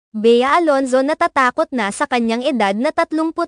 Bea Alonzo natatakot na sa kanyang edad na 36.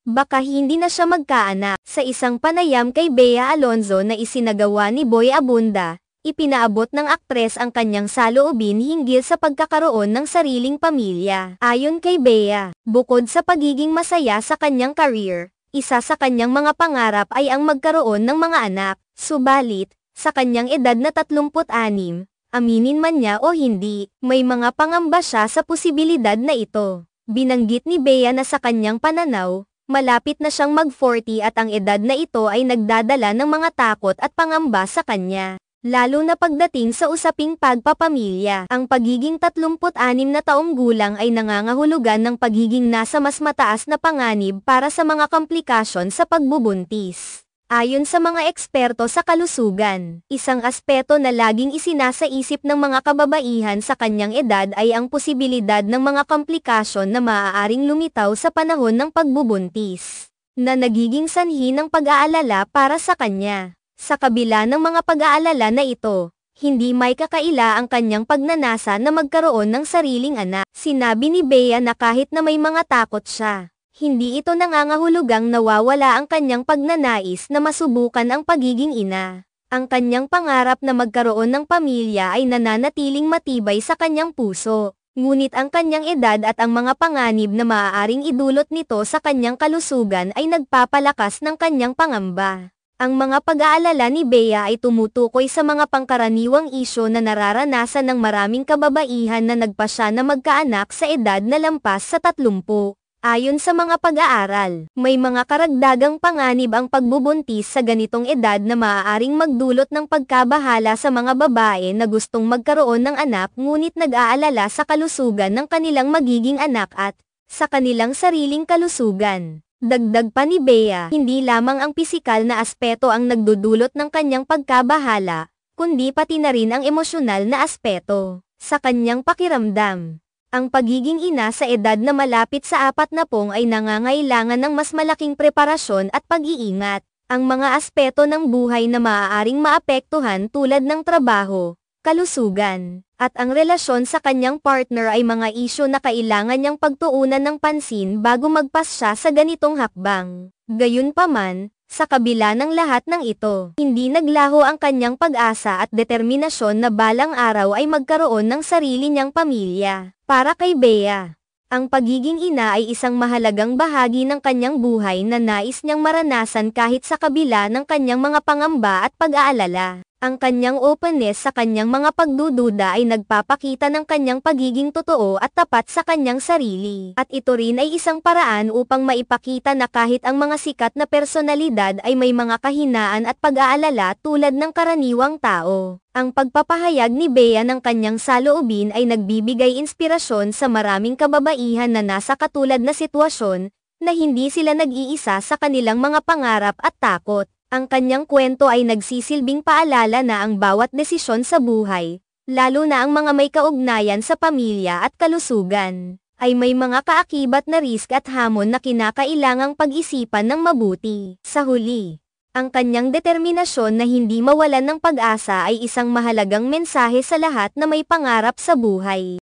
Baka hindi na siya magkaanak. Sa isang panayam kay Bea Alonzo na isinagawa ni Boy Abunda, ipinaabot ng aktres ang kanyang saloobin hinggil sa pagkakaroon ng sariling pamilya. Ayon kay Bea, bukod sa pagiging masaya sa kanyang career, isa sa kanyang mga pangarap ay ang magkaroon ng mga anak. Subalit, sa kanyang edad na 36, aminin man niya o hindi, may mga pangamba siya sa posibilidad na ito. Binanggit ni Bea na sa kanyang pananaw, malapit na siyang mag-40 at ang edad na ito ay nagdadala ng mga takot at pangamba sa kanya. Lalo na pagdating sa usaping pagpapamilya. Ang pagiging 36 na taong gulang ay nangangahulugan ng pagiging nasa mas mataas na panganib para sa mga komplikasyon sa pagbubuntis. Ayon sa mga eksperto sa kalusugan, isang aspeto na laging isinasaisip ng mga kababaihan sa kanyang edad ay ang posibilidad ng mga komplikasyon na maaaring lumitaw sa panahon ng pagbubuntis, na nagiging sanhi ng pag-aalala para sa kanya. Sa kabila ng mga pag-aalala na ito, hindi may kakaila ang kanyang pagnanasa na magkaroon ng sariling anak. Sinabi ni Bea na kahit na may mga takot siya, hindi ito nangangahulugang nawawala ang kanyang pagnanais na masubukan ang pagiging ina. Ang kanyang pangarap na magkaroon ng pamilya ay nananatiling matibay sa kanyang puso. Ngunit ang kanyang edad at ang mga panganib na maaaring idulot nito sa kanyang kalusugan ay nagpapalakas ng kanyang pangamba. Ang mga pag-aalala ni Bea ay tumutukoy sa mga pangkaraniwang isyu na nararanasan ng maraming kababaihan na nagpasya na magkaanak sa edad na lampas sa 30. Ayon sa mga pag-aaral, may mga karagdagang panganib ang pagbubuntis sa ganitong edad na maaaring magdulot ng pagkabahala sa mga babae na gustong magkaroon ng anak ngunit nag-aalala sa kalusugan ng kanilang magiging anak at sa kanilang sariling kalusugan. Dagdag pa ni Bea, hindi lamang ang pisikal na aspeto ang nagdudulot ng kanyang pagkabahala, kundi pati na rin ang emosyonal na aspeto. Sa kanyang pakiramdam, ang pagiging ina sa edad na malapit sa 40 ay nangangailangan ng mas malaking preparasyon at pag-iingat. Ang mga aspeto ng buhay na maaaring maapektuhan tulad ng trabaho, kalusugan, at ang relasyon sa kanyang partner ay mga isyu na kailangan niyang pagtuunan ng pansin bago magpasya sa ganitong hakbang. Gayunpaman, sa kabila ng lahat ng ito, hindi naglaho ang kanyang pag-asa at determinasyon na balang araw ay magkaroon ng sarili niyang pamilya. Para kay Bea, ang pagiging ina ay isang mahalagang bahagi ng kanyang buhay na nais niyang maranasan kahit sa kabila ng kanyang mga pangamba at pag-aalala. Ang kanyang openness sa kanyang mga pagdududa ay nagpapakita ng kanyang pagiging totoo at tapat sa kanyang sarili. At ito rin ay isang paraan upang maipakita na kahit ang mga sikat na personalidad ay may mga kahinaan at pag-aalala tulad ng karaniwang tao. Ang pagpapahayag ni Bea ng kanyang saloobin ay nagbibigay inspirasyon sa maraming kababaihan na nasa katulad na sitwasyon, na hindi sila nag-iisa sa kanilang mga pangarap at takot. Ang kanyang kwento ay nagsisilbing paalala na ang bawat desisyon sa buhay, lalo na ang mga may kaugnayan sa pamilya at kalusugan, ay may mga kaakibat na risk at hamon na kinakailangang pag-isipan ng mabuti. Sa huli, ang kanyang determinasyon na hindi mawalan ng pag-asa ay isang mahalagang mensahe sa lahat na may pangarap sa buhay.